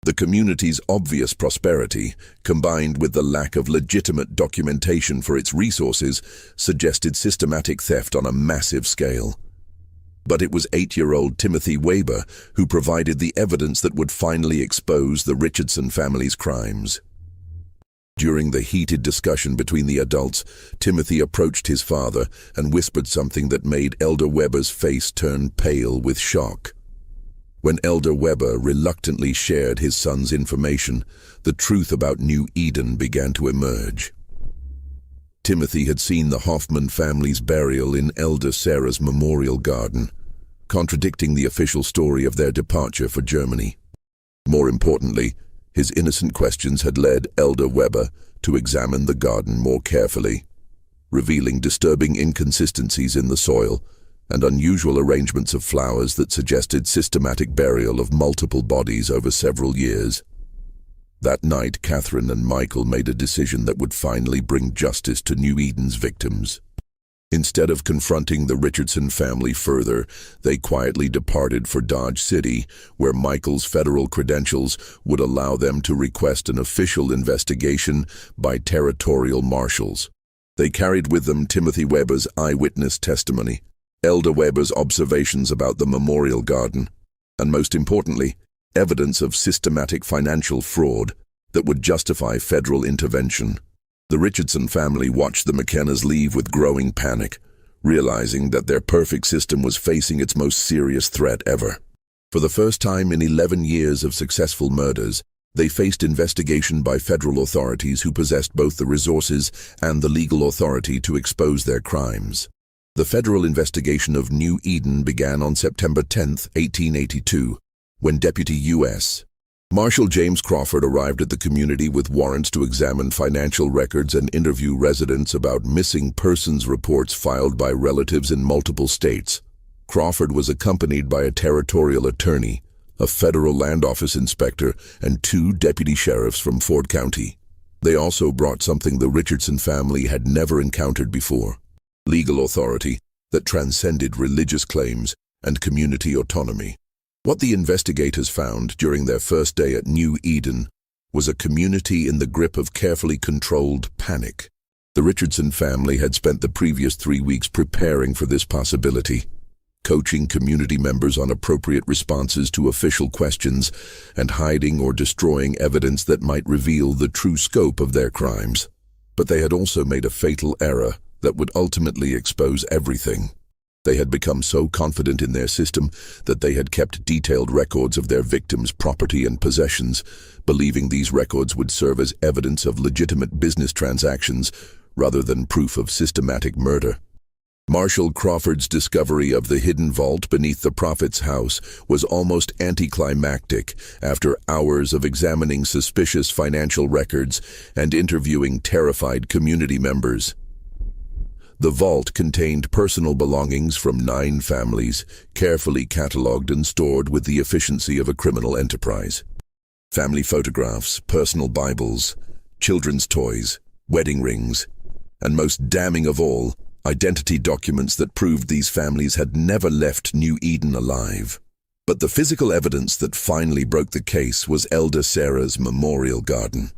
[SPEAKER 1] The community's obvious prosperity, combined with the lack of legitimate documentation for its resources, suggested systematic theft on a massive scale. But it was 8-year-old Timothy Weber who provided the evidence that would finally expose the Richardson family's crimes. During the heated discussion between the adults, Timothy approached his father and whispered something that made Elder Weber's face turn pale with shock. When Elder Weber reluctantly shared his son's information, the truth about New Eden began to emerge. Timothy had seen the Hoffman family's burial in Elder Sarah's memorial garden, contradicting the official story of their departure for Germany. More importantly, his innocent questions had led Elder Weber to examine the garden more carefully, revealing disturbing inconsistencies in the soil and unusual arrangements of flowers that suggested systematic burial of multiple bodies over several years. That night, Catherine and Michael made a decision that would finally bring justice to New Eden's victims. Instead of confronting the Richardson family further, they quietly departed for Dodge City, where Michael's federal credentials would allow them to request an official investigation by territorial marshals. They carried with them Timothy Weber's eyewitness testimony, Elder Weber's observations about the memorial garden, and most importantly, evidence of systematic financial fraud that would justify federal intervention. The Richardson family watched the McKennas leave with growing panic, realizing that their perfect system was facing its most serious threat ever. For the first time in 11 years of successful murders, They faced investigation by federal authorities who possessed both the resources and the legal authority to expose their crimes. The federal investigation of New Eden began on September 10, 1882, when Deputy U.S. Marshal James Crawford arrived at the community with warrants to examine financial records and interview residents about missing persons reports filed by relatives in multiple states. Crawford was accompanied by a territorial attorney, a federal land office inspector, and 2 deputy sheriffs from Ford County. They also brought something the Richardson family had never encountered before: legal authority that transcended religious claims and community autonomy. What the investigators found during their first day at New Eden was a community in the grip of carefully controlled panic. The Richardson family had spent the previous 3 weeks preparing for this possibility, coaching community members on appropriate responses to official questions and hiding or destroying evidence that might reveal the true scope of their crimes. But they had also made a fatal error that would ultimately expose everything. They had become so confident in their system that they had kept detailed records of their victims' property and possessions, believing these records would serve as evidence of legitimate business transactions rather than proof of systematic murder. Marshal Crawford's discovery of the hidden vault beneath the prophet's house was almost anticlimactic after hours of examining suspicious financial records and interviewing terrified community members. The vault contained personal belongings from 9 families, carefully catalogued and stored with the efficiency of a criminal enterprise. Family photographs, personal Bibles, children's toys, wedding rings, and most damning of all, identity documents that proved these families had never left New Eden alive. But the physical evidence that finally broke the case was Elder Sarah's memorial garden.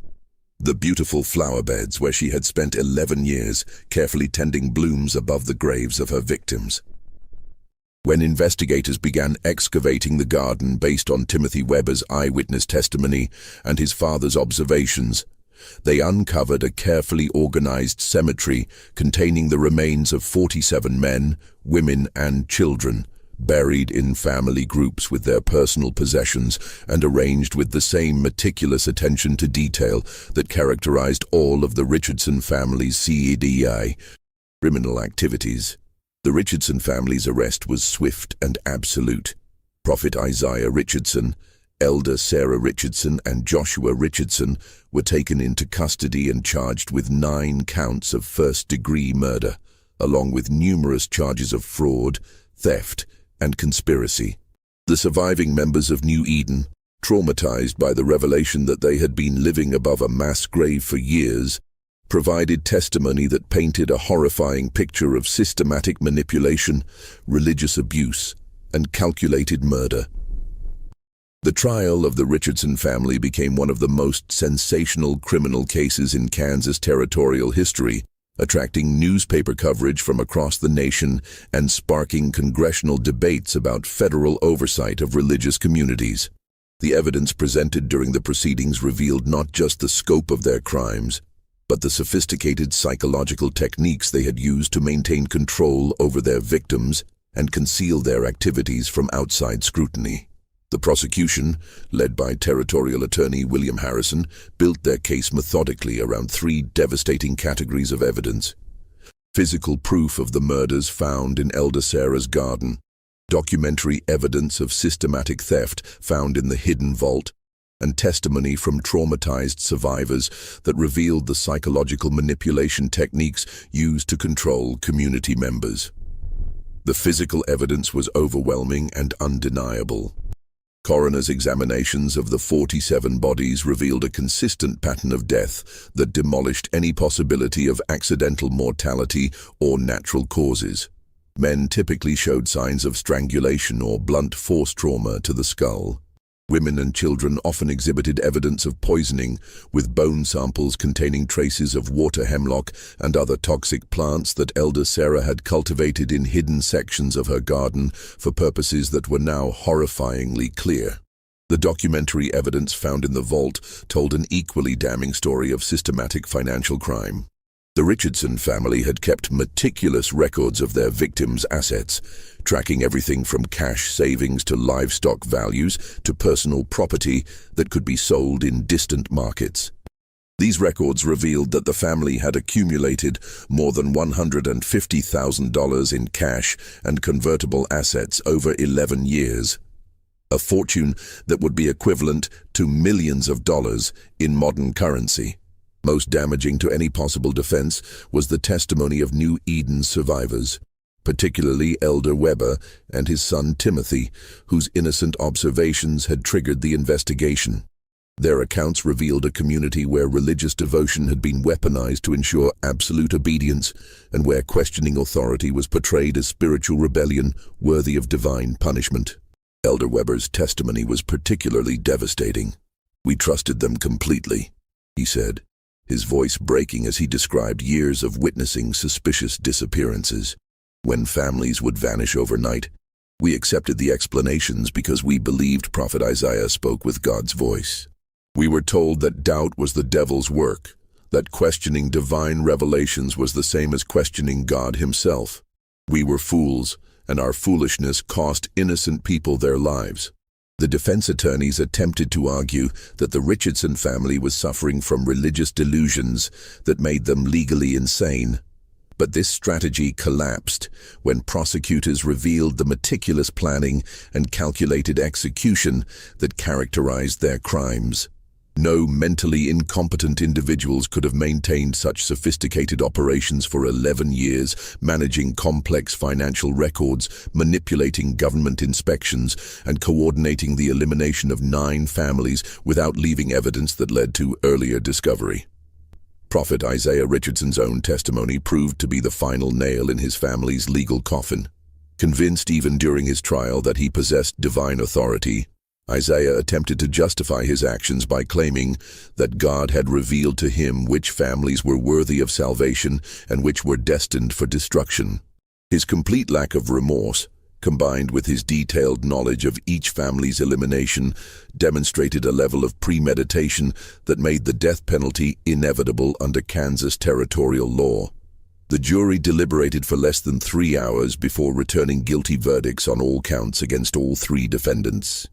[SPEAKER 1] The beautiful flower beds where she had spent 11 years carefully tending blooms above the graves of her victims. When investigators began excavating the garden based on Timothy Webber's eyewitness testimony and his father's observations, they uncovered a carefully organized cemetery containing the remains of 47 men, women, and children, buried in family groups with their personal possessions and arranged with the same meticulous attention to detail that characterized all of the Richardson family's CEDI criminal activities. The Richardson family's arrest was swift and absolute. Prophet Isaiah Richardson, Elder Sarah Richardson, and Joshua Richardson were taken into custody and charged with 9 counts of first-degree murder, along with numerous charges of fraud, theft, and conspiracy. The surviving members of New Eden, traumatized by the revelation that they had been living above a mass grave for years, provided testimony that painted a horrifying picture of systematic manipulation, religious abuse, and calculated murder. The trial of the Richardson family became one of the most sensational criminal cases in Kansas territorial history, attracting newspaper coverage from across the nation and sparking congressional debates about federal oversight of religious communities. The evidence presented during the proceedings revealed not just the scope of their crimes, but the sophisticated psychological techniques they had used to maintain control over their victims and conceal their activities from outside scrutiny. The prosecution, led by Territorial Attorney William Harrison, built their case methodically around 3 devastating categories of evidence: physical proof of the murders found in Elder Sarah's garden, documentary evidence of systematic theft found in the hidden vault, and testimony from traumatized survivors that revealed the psychological manipulation techniques used to control community members. The physical evidence was overwhelming and undeniable. Coroner's examinations of the 47 bodies revealed a consistent pattern of death that demolished any possibility of accidental mortality or natural causes. Men typically showed signs of strangulation or blunt force trauma to the skull. Women and children often exhibited evidence of poisoning, with bone samples containing traces of water hemlock and other toxic plants that Elder Sarah had cultivated in hidden sections of her garden for purposes that were now horrifyingly clear. The documentary evidence found in the vault told an equally damning story of systematic financial crime. The Richardson family had kept meticulous records of their victims' assets, tracking everything from cash savings to livestock values to personal property that could be sold in distant markets. These records revealed that the family had accumulated more than $150,000 in cash and convertible assets over 11 years, a fortune that would be equivalent to millions of dollars in modern currency. Most damaging to any possible defense was the testimony of New Eden's survivors, particularly Elder Weber and his son Timothy, whose innocent observations had triggered the investigation. Their accounts revealed a community where religious devotion had been weaponized to ensure absolute obedience, and where questioning authority was portrayed as spiritual rebellion worthy of divine punishment. Elder Weber's testimony was particularly devastating. "We trusted them completely," he said, his voice breaking as he described years of witnessing suspicious disappearances. "When families would vanish overnight, we accepted the explanations because we believed Prophet Isaiah spoke with God's voice. We were told that doubt was the devil's work, that questioning divine revelations was the same as questioning God himself. We were fools, and our foolishness cost innocent people their lives." The defense attorneys attempted to argue that the Richardson family was suffering from religious delusions that made them legally insane. But this strategy collapsed when prosecutors revealed the meticulous planning and calculated execution that characterized their crimes. No mentally incompetent individuals could have maintained such sophisticated operations for 11 years, managing complex financial records, manipulating government inspections, and coordinating the elimination of 9 families without leaving evidence that led to earlier discovery. Prophet Isaiah Richardson's own testimony proved to be the final nail in his family's legal coffin. Convinced even during his trial that he possessed divine authority, Isaiah attempted to justify his actions by claiming that God had revealed to him which families were worthy of salvation and which were destined for destruction. His complete lack of remorse, combined with his detailed knowledge of each family's elimination, demonstrated a level of premeditation that made the death penalty inevitable under Kansas territorial law. The jury deliberated for less than 3 hours before returning guilty verdicts on all counts against all 3 defendants.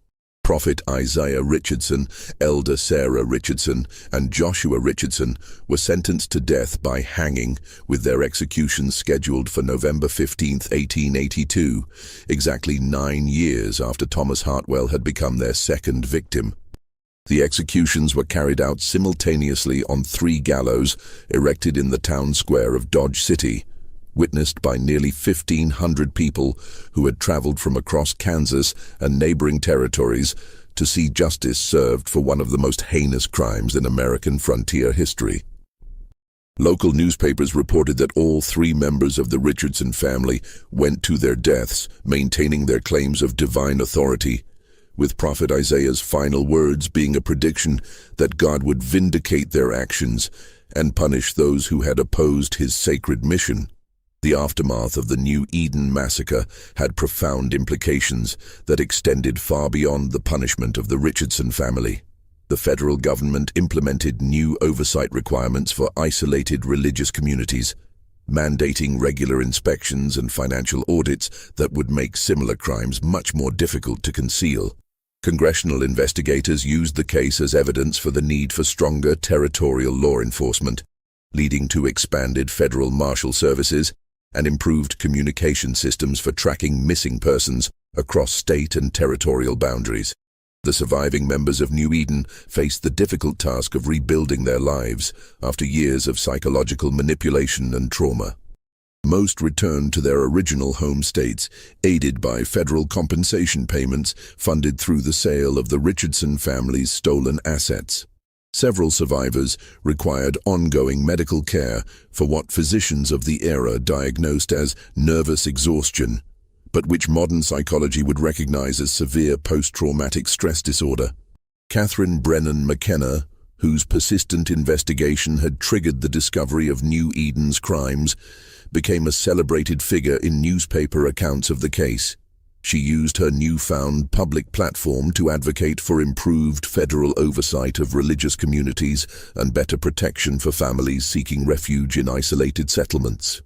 [SPEAKER 1] Prophet Isaiah Richardson, Elder Sarah Richardson, and Joshua Richardson were sentenced to death by hanging, with their executions scheduled for November 15, 1882, exactly 9 years after Thomas Hartwell had become their second victim. The executions were carried out simultaneously on 3 gallows erected in the town square of Dodge City, witnessed by nearly 1,500 people who had traveled from across Kansas and neighboring territories to see justice served for one of the most heinous crimes in American frontier history. Local newspapers reported that all 3 members of the Richardson family went to their deaths, maintaining their claims of divine authority, with Prophet Isaiah's final words being a prediction that God would vindicate their actions and punish those who had opposed his sacred mission. The aftermath of the New Eden massacre had profound implications that extended far beyond the punishment of the Richardson family. The federal government implemented new oversight requirements for isolated religious communities, mandating regular inspections and financial audits that would make similar crimes much more difficult to conceal. Congressional investigators used the case as evidence for the need for stronger territorial law enforcement, leading to expanded federal marshal services and improved communication systems for tracking missing persons across state and territorial boundaries. The surviving members of New Eden faced the difficult task of rebuilding their lives after years of psychological manipulation and trauma. Most returned to their original home states, aided by federal compensation payments funded through the sale of the Richardson family's stolen assets. Several survivors required ongoing medical care for what physicians of the era diagnosed as nervous exhaustion, but which modern psychology would recognize as severe post-traumatic stress disorder. Catherine Brennan McKenna, whose persistent investigation had triggered the discovery of New Eden's crimes, became a celebrated figure in newspaper accounts of the case. She used her newfound public platform to advocate for improved federal oversight of religious communities and better protection for families seeking refuge in isolated settlements.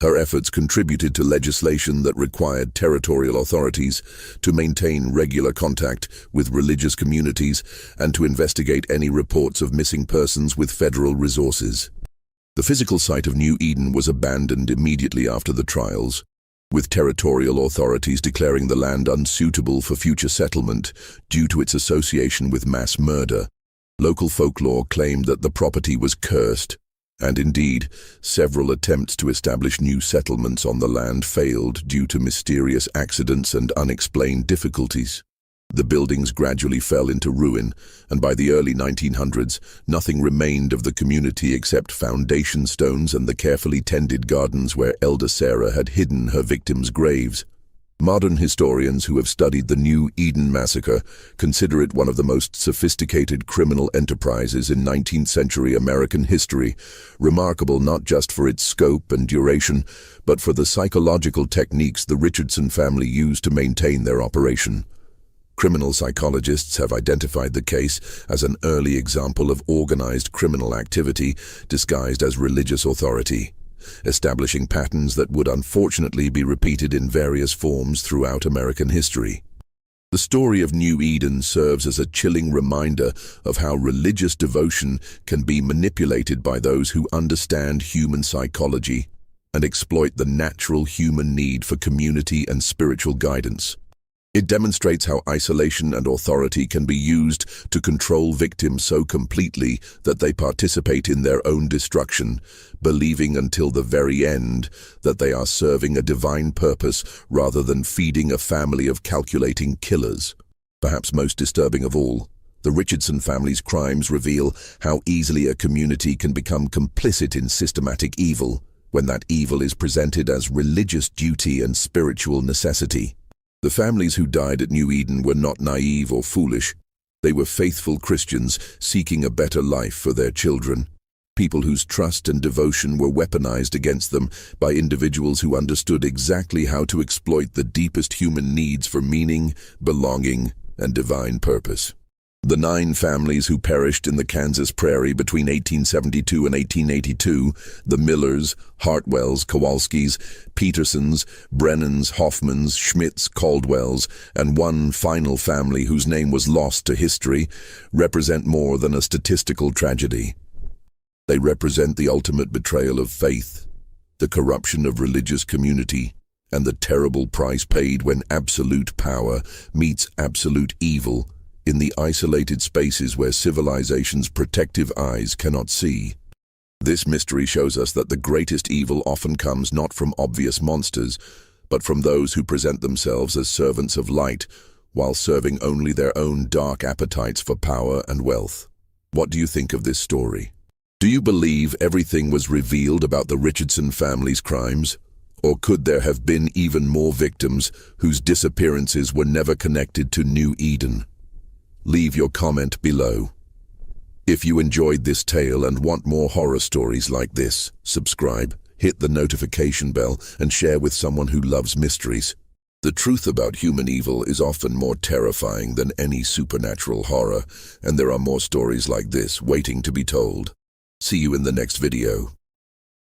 [SPEAKER 1] Her efforts contributed to legislation that required territorial authorities to maintain regular contact with religious communities and to investigate any reports of missing persons with federal resources. The physical site of New Eden was abandoned immediately after the trials, with territorial authorities declaring the land unsuitable for future settlement due to its association with mass murder. Local folklore claimed that the property was cursed, and indeed, several attempts to establish new settlements on the land failed due to mysterious accidents and unexplained difficulties. The buildings gradually fell into ruin, and by the early 1900s, nothing remained of the community except foundation stones and the carefully tended gardens where Elder Sarah had hidden her victims' graves. Modern historians who have studied the New Eden massacre consider it one of the most sophisticated criminal enterprises in 19th-century American history, remarkable not just for its scope and duration, but for the psychological techniques the Richardson family used to maintain their operation. Criminal psychologists have identified the case as an early example of organized criminal activity disguised as religious authority, establishing patterns that would unfortunately be repeated in various forms throughout American history. The story of New Eden serves as a chilling reminder of how religious devotion can be manipulated by those who understand human psychology and exploit the natural human need for community and spiritual guidance. It demonstrates how isolation and authority can be used to control victims so completely that they participate in their own destruction, believing until the very end that they are serving a divine purpose rather than feeding a family of calculating killers. Perhaps most disturbing of all, the Richardson family's crimes reveal how easily a community can become complicit in systematic evil, when that evil is presented as religious duty and spiritual necessity. The families who died at New Eden were not naive or foolish. They were faithful Christians seeking a better life for their children. People whose trust and devotion were weaponized against them by individuals who understood exactly how to exploit the deepest human needs for meaning, belonging, and divine purpose. The 9 families who perished in the Kansas prairie between 1872 and 1882, the Millers, Hartwells, Kowalskis, Petersons, Brennans, Hoffmans, Schmidts, Caldwells, and one final family whose name was lost to history, represent more than a statistical tragedy. They represent the ultimate betrayal of faith, the corruption of religious community, and the terrible price paid when absolute power meets absolute evil in the isolated spaces where civilization's protective eyes cannot see. This mystery shows us that the greatest evil often comes not from obvious monsters, but from those who present themselves as servants of light, while serving only their own dark appetites for power and wealth. What do you think of this story? Do you believe everything was revealed about the Richardson family's crimes? Or could there have been even more victims whose disappearances were never connected to New Eden? Leave your comment below. If you enjoyed this tale and want more horror stories like this, subscribe, hit the notification bell, and share with someone who loves mysteries. The truth about human evil is often more terrifying than any supernatural horror, and there are more stories like this waiting to be told. See you in the next video.